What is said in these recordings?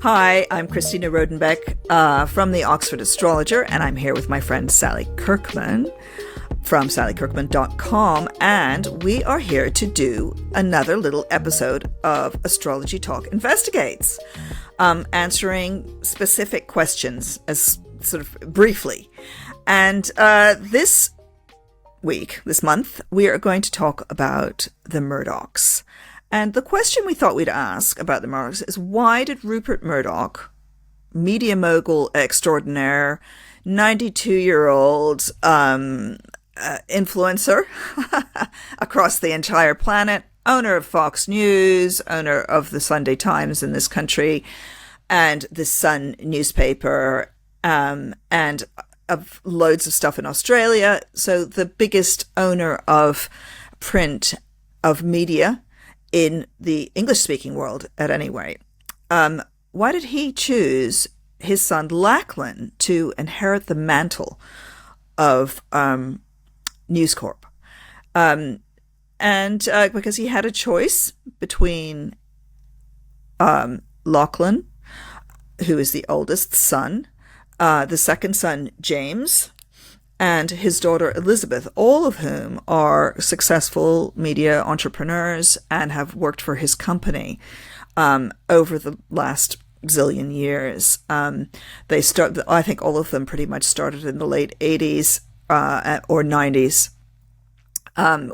Hi, I'm Christina Rodenbeck from the Oxford Astrologer, and I'm here with my friend Sally Kirkman from sallykirkman.com, and we are here to do another little episode of Astrology Talk Investigates, answering specific questions as sort of briefly. And this month, we are going to talk about the Murdochs. And the question we thought we'd ask about the Murdochs is, why did Rupert Murdoch, media mogul extraordinaire, 92-year-old influencer across the entire planet, owner of Fox News, owner of the Sunday Times in this country, and the Sun newspaper, and of loads of stuff in Australia, so the biggest owner of print, of media, in the English-speaking world, at any rate. Why did he choose his son Lachlan to inherit the mantle of News Corp? And because he had a choice between Lachlan, who is the oldest son, the second son, James, and his daughter Elizabeth, all of whom are successful media entrepreneurs and have worked for his company over the last zillion years. I think all of them pretty much started in the late 80s or 90s,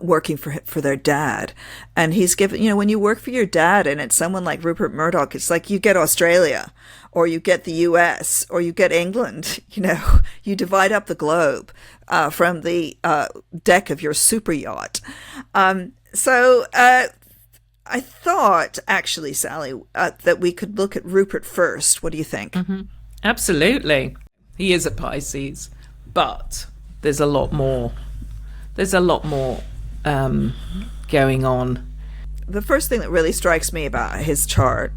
working for their dad. And he's given, when you work for your dad and it's someone like Rupert Murdoch, it's like you get Australia, or you get the US, or you get England. You divide up the globe from the deck of your super yacht. So I thought, actually, Sally, that we could look at Rupert first. What do you think? Mm-hmm. Absolutely. He is a Pisces, but there's a lot more. There's a lot more going on. The first thing that really strikes me about his chart,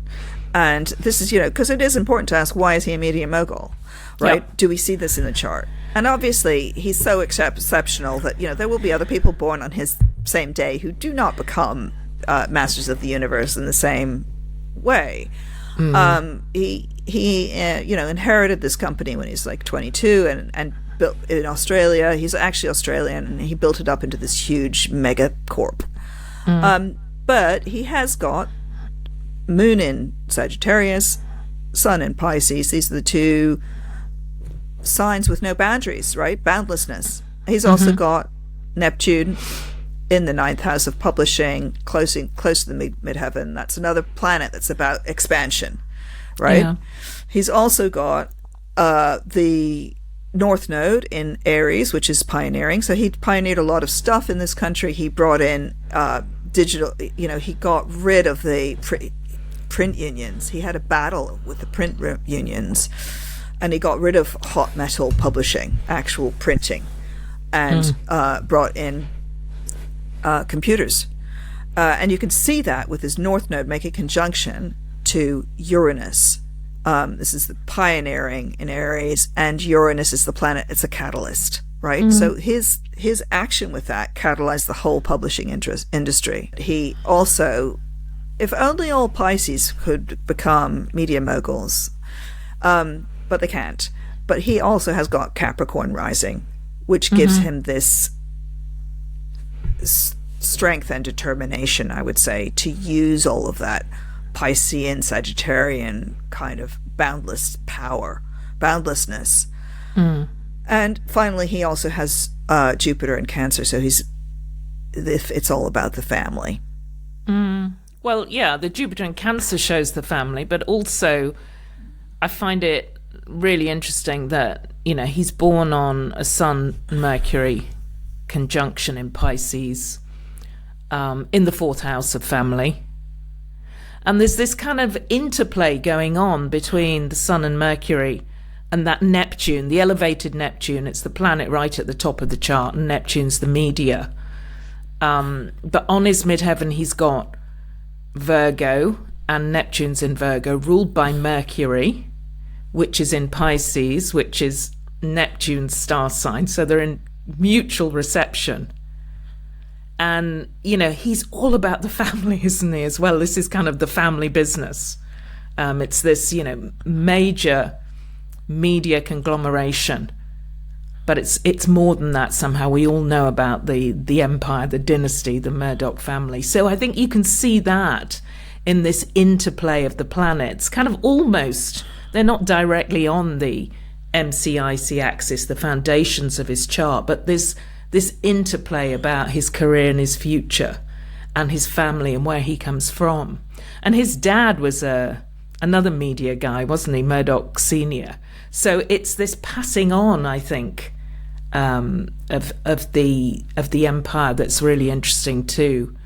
and this is, because it is important to ask, why is he a media mogul, right? Yep. Do we see this in the chart? And obviously, he's so exceptional that, there will be other people born on his same day who do not become masters of the universe in the same way. He inherited this company when he's like 22 and built in Australia. He's actually Australian, and he built it up into this huge mega corp. But he has got Moon in Sagittarius, Sun in Pisces. These are the two signs with no boundaries, right? Boundlessness. He's also got Neptune in the 9th house of publishing, close to the midheaven. That's another planet that's about expansion, right? Yeah. He's also got the North Node in Aries, which is pioneering. So he pioneered a lot of stuff in this country. He brought in digital, he got rid of the print unions. He had a battle with the print unions, and he got rid of hot metal publishing, actual printing, and brought in computers. And you can see that with his North Node making conjunction to Uranus. This is the pioneering in Aries, and Uranus is the planet. It's a catalyst, right? So his action with that catalyzed the whole publishing industry. He also, if only all Pisces could become media moguls, but they can't. But he also has got Capricorn rising, which gives him this strength and determination, I would say, to use all of that Piscean, Sagittarian kind of boundless power, boundlessness. And finally, he also has Jupiter in Cancer, so it's all about the family. Well, yeah, the Jupiter in Cancer shows the family, but also I find it really interesting that, he's born on a Sun-Mercury conjunction in Pisces, in the 4th house of family. And there's this kind of interplay going on between the Sun and Mercury and that Neptune, the elevated Neptune. It's the planet right at the top of the chart, and Neptune's the media. But on his midheaven, he's got Virgo, and Neptune's in Virgo, ruled by Mercury, which is in Pisces, which is Neptune's star sign. So they're in mutual reception. And, he's all about the family, isn't he, as well? This is kind of the family business. It's this, major media conglomeration. But it's more than that somehow. We all know about the empire, the dynasty, the Murdoch family. So I think you can see that in this interplay of the planets, kind of almost, they're not directly on the MCIC axis, the foundations of his chart, but this interplay about his career and his future and his family and where he comes from. And his dad was another media guy, wasn't he? Murdoch Senior. So it's this passing on, I think, of the empire that's really interesting too.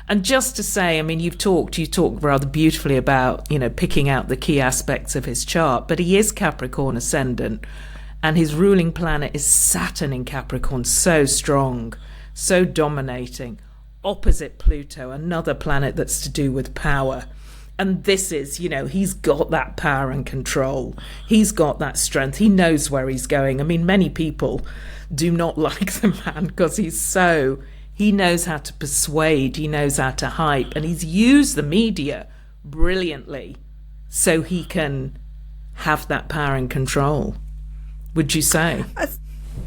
And just to say, I mean, you talked rather beautifully about, picking out the key aspects of his chart, but he is Capricorn ascendant, and his ruling planet is Saturn in Capricorn, so strong, so dominating, opposite Pluto, another planet that's to do with power. And this is, he's got that power and control. He's got that strength. He knows where he's going. I mean, many people do not like the man because he knows how to persuade, he knows how to hype, and he's used the media brilliantly so he can have that power and control. Would you say?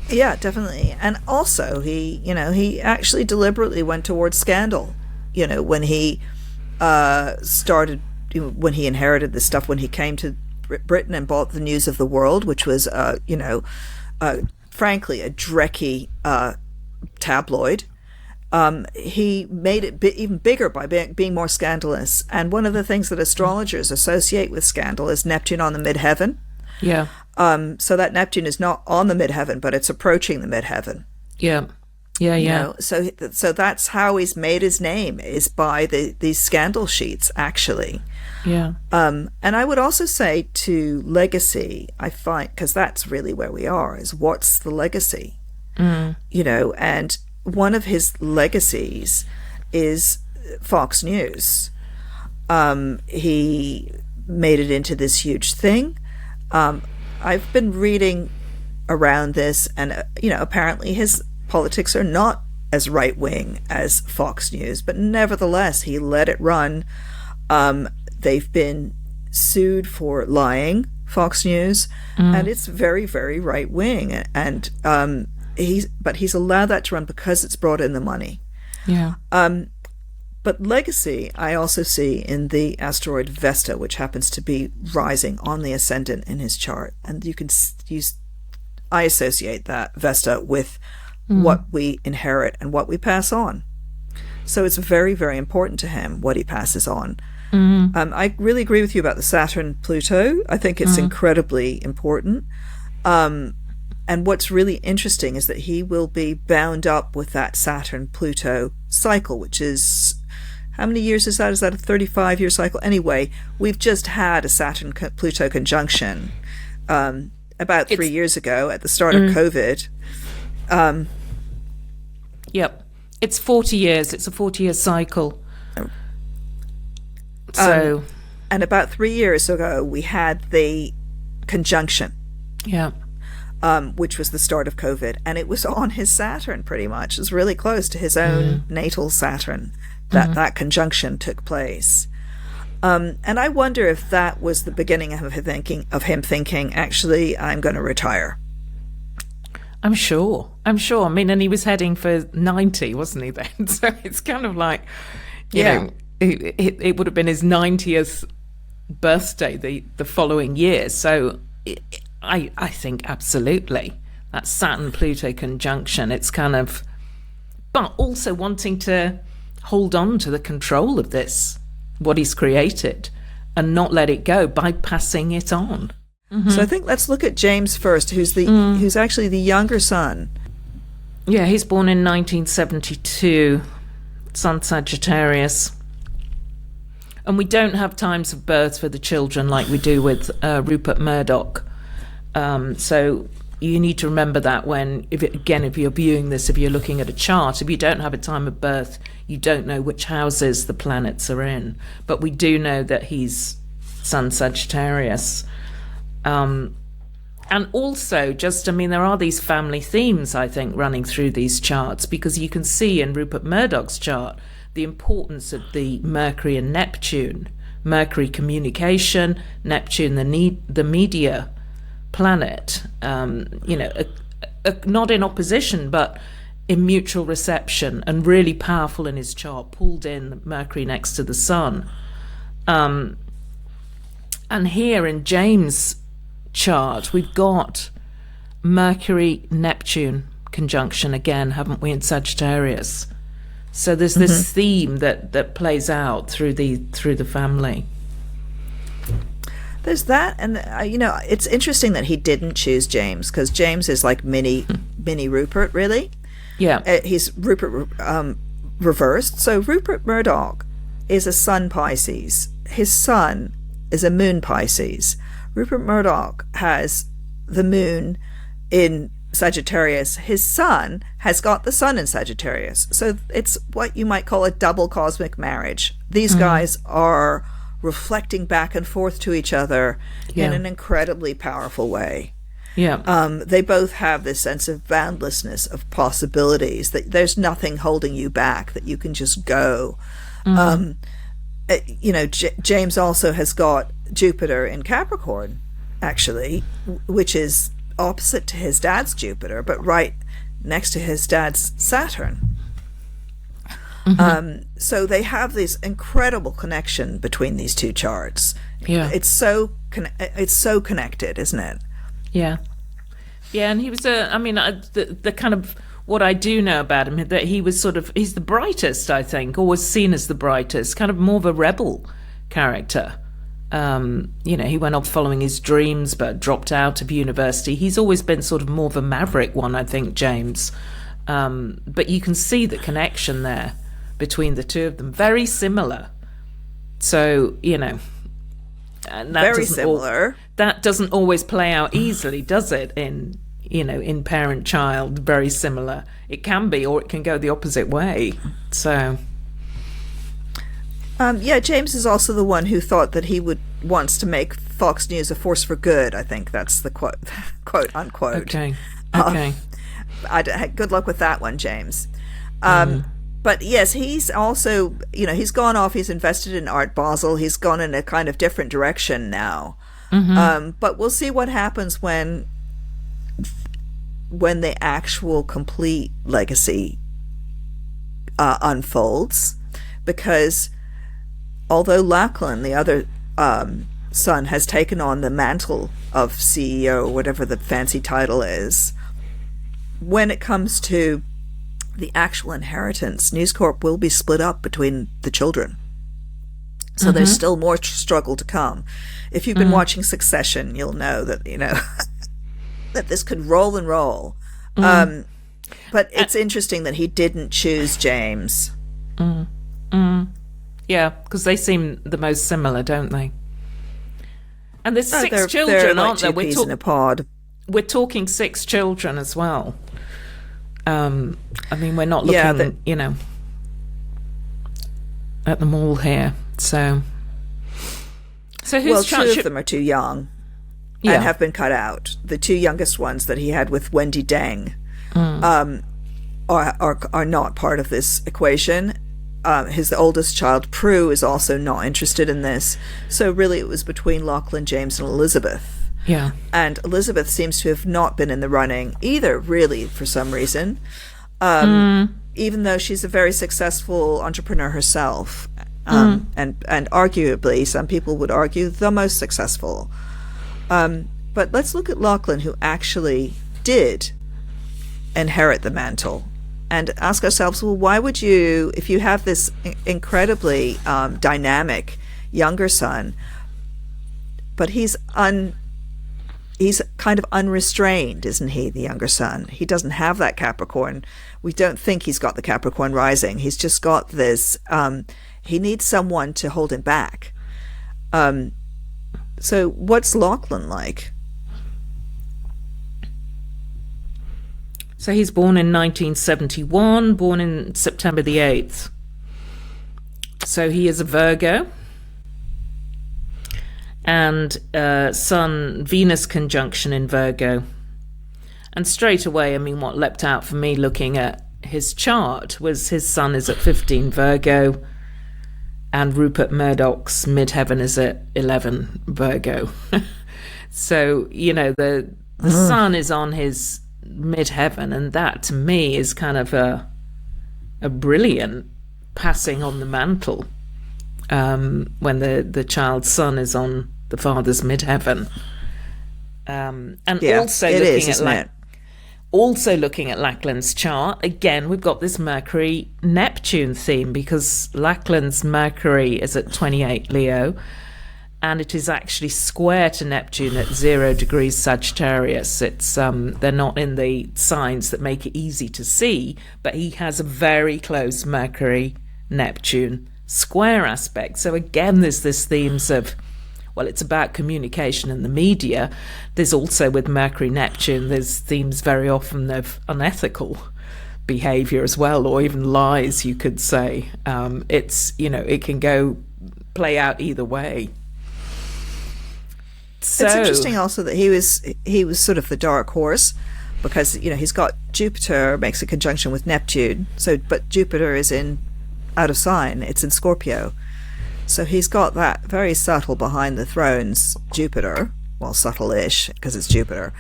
Yeah, definitely. And also, he actually deliberately went towards scandal. When he started, when he inherited this stuff, when he came to Britain and bought the News of the World, which was, frankly, a drecky tabloid. He made it even bigger by being more scandalous. And one of the things that astrologers associate with scandal is Neptune on the midheaven. Yeah. So that Neptune is not on the midheaven, but it's approaching the midheaven. Yeah. Yeah. So that's how he's made his name, is by these scandal sheets, actually. Yeah. And I would also say to legacy, I find, because that's really where we are, is what's the legacy? And one of his legacies is Fox News. He made it into this huge thing. I've been reading around this, and apparently his politics are not as right-wing as Fox News, but nevertheless he let it run. They've been sued for lying, Fox News, and it's very, very right-wing, and he's allowed that to run because it's brought in the money. Yeah. But legacy, I also see in the asteroid Vesta, which happens to be rising on the ascendant in his chart. And you can use, I associate that Vesta with what we inherit and what we pass on. So it's very, very important to him what he passes on. I really agree with you about the Saturn-Pluto. I think it's incredibly important. And what's really interesting is that he will be bound up with that Saturn-Pluto cycle, which is, how many years is that? Is that a 35-year cycle? Anyway, we've just had a Saturn-Pluto conjunction about 3 years ago at the start of COVID. Yep. It's 40 years. It's a 40-year cycle. So, and about 3 years ago, we had the conjunction. Yeah. Which was the start of COVID, and it was on his Saturn pretty much. It was really close to his own natal Saturn that conjunction took place. And I wonder if that was the beginning of him thinking, actually, I'm going to retire. I'm sure. I mean, and he was heading for 90, wasn't he then? So it's kind of like, you know, it would have been his 90th birthday the following year. So I think absolutely that Saturn-Pluto conjunction, it's kind of, but also wanting to hold on to the control of this, what he's created, and not let it go by passing it on. So I think let's look at James first, who's actually the younger son. Yeah, he's born in 1972, Sun Sagittarius. And we don't have times of birth for the children like we do with Rupert Murdoch. So you need to remember that if you're viewing this, if you're looking at a chart, if you don't have a time of birth, you don't know which houses the planets are in. But we do know that he's Sun Sagittarius. And also, there are these family themes, I think, running through these charts, because you can see in Rupert Murdoch's chart the importance of the Mercury and Neptune Mercury, communication, Neptune, the media planet, not in opposition, but in mutual reception, and really powerful in his chart, pulled in Mercury next to the Sun. And here in James' chart, we've got Mercury-Neptune conjunction again, haven't we, in Sagittarius? So there's this theme that plays out through the family. There's that, and it's interesting that he didn't choose James, because James is like mini Rupert, really. Yeah, he's Rupert reversed. So Rupert Murdoch is a Sun Pisces. His Sun is a Moon Pisces. Rupert Murdoch has the Moon in Sagittarius. His Sun has got the Sun in Sagittarius. So it's what you might call a double cosmic marriage. These guys are reflecting back and forth to each other in an incredibly powerful way. Yeah. They both have this sense of boundlessness, of possibilities, that there's nothing holding you back, that you can just go. James also has got Jupiter in Capricorn, actually, which is opposite to his dad's Jupiter, but right next to his dad's Saturn. So they have this incredible connection between these two charts. Yeah, it's so connected, isn't it? Yeah, and he was the kind of, what I do know about him, that he was he's the brightest, I think, or was seen as the brightest, kind of more of a rebel character. He went off following his dreams, but dropped out of university. He's always been sort of more of a maverick one, I think, James. But you can see the connection there between the two of them. Very similar. So, and that very similar. That doesn't always play out easily, does it? In parent-child, very similar. It can be, or it can go the opposite way. So... James is also the one who thought that he wants to make Fox News a force for good. I think that's the quote unquote. Okay. Good luck with that one, James. But yes, he's also, he's gone off. He's invested in Art Basel. He's gone in a kind of different direction now. But we'll see what happens when the actual complete legacy unfolds, because although Lachlan, the other son, has taken on the mantle of CEO, or whatever the fancy title is, when it comes to the actual inheritance, News Corp will be split up between the children. So there's still more struggle to come. If you've been watching Succession, you'll know that, that this could roll and roll. But it's interesting that he didn't choose James. Yeah, because they seem the most similar, don't they? And there's six children, they're like aren't there? Two peas in a pod. We're talking 6 children as well. We're not looking, at them all here. So who's 2 of them are too young and have been cut out. The 2 youngest ones that he had with Wendy Deng are not part of this equation. His oldest child, Prue, is also not interested in this. So really it was between Lachlan, James, and Elizabeth. Yeah. And Elizabeth seems to have not been in the running either, really, for some reason. Even though she's a very successful entrepreneur herself. And arguably, some people would argue, the most successful. But let's look at Lachlan, who actually did inherit the mantle, and ask ourselves, well, why would you, if you have this incredibly dynamic younger son, but he's kind of unrestrained, isn't he, the younger son? He doesn't have that Capricorn. We don't think he's got the Capricorn rising. He's just got this, he needs someone to hold him back. So what's Lachlan like? So he's born in 1971, born in September the 8th. So he is a Virgo. And Sun-Venus conjunction in Virgo. And straight away, what leapt out for me looking at his chart was his Sun is at 15 Virgo. and Rupert Murdoch's midheaven is at 11 Virgo. So, the sun is on his midheaven, and that to me is kind of a brilliant passing on the mantle when the child's sun is on the father's midheaven. Also looking at Lachlan's chart, again, we've got this Mercury-Neptune theme, because Lachlan's Mercury is at 28 Leo, and it is actually square to Neptune at 0 degrees Sagittarius. It's they're not in the signs that make it easy to see, but he has a very close Mercury-Neptune square aspect. So again, there's this themes of, well, it's about communication and the media. There's also, with Mercury-Neptune, there's themes very often of unethical behaviour as well, or even lies, you could say. It can play out either way. So, it's interesting also that he was sort of the dark horse, because he's got Jupiter makes a conjunction with Neptune. But Jupiter is out of sign; it's in Scorpio. So he's got that very subtle behind the thrones Jupiter, well, subtle-ish because it's Jupiter,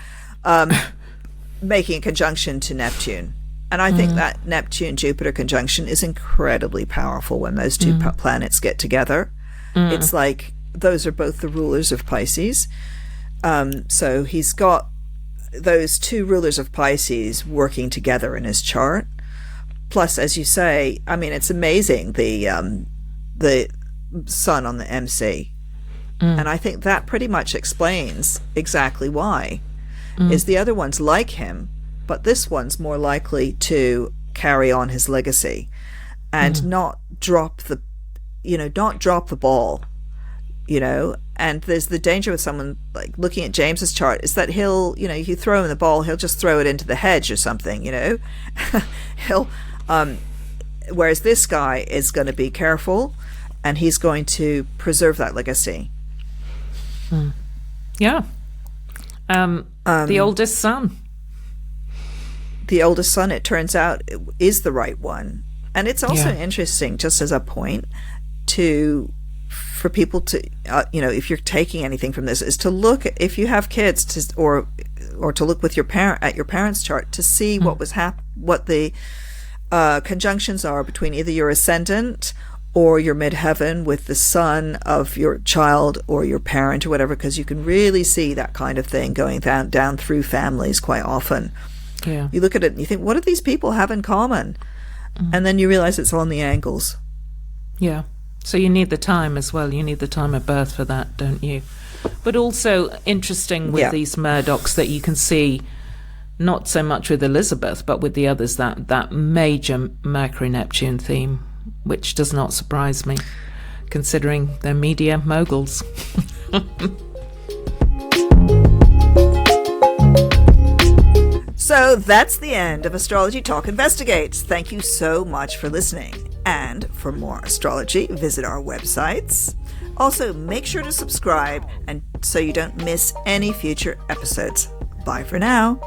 making a conjunction to Neptune. And I think that Neptune-Jupiter conjunction is incredibly powerful when those two planets get together. It's like those are both the rulers of Pisces. So he's got those two rulers of Pisces working together in his chart. Plus, as you say, I mean, it's amazing, the sun on the MC. And I think that pretty much explains exactly why. Is the other one's like him, but this one's more likely to carry on his legacy and not drop the ball. And there's the danger with someone like looking at James's chart is that he'll, you throw him the ball, he'll just throw it into the hedge or something, he'll, whereas this guy is going to be careful and he's going to preserve that legacy. Yeah. The oldest son. The oldest son, it turns out, is the right one. And it's also interesting, just as a point, for people to, if you're taking anything from this, is to look at, if you have kids, or to look with at your parents' chart to see what the conjunctions are between either your ascendant or your midheaven with the sun of your child or your parent or whatever, because you can really see that kind of thing going down through families quite often. Yeah. You look at it and you think, what do these people have in common? And then you realize it's on the angles. Yeah. So you need the time as well. You need the time of birth for that, don't you? But also interesting with these Murdochs that you can see, not so much with Elizabeth, but with the others, that major Mercury-Neptune theme, which does not surprise me, considering they're media moguls. So that's the end of Astrology Talk Investigates. Thank you so much for listening. And for more astrology, visit our websites. Also, make sure to subscribe and so you don't miss any future episodes. Bye for now.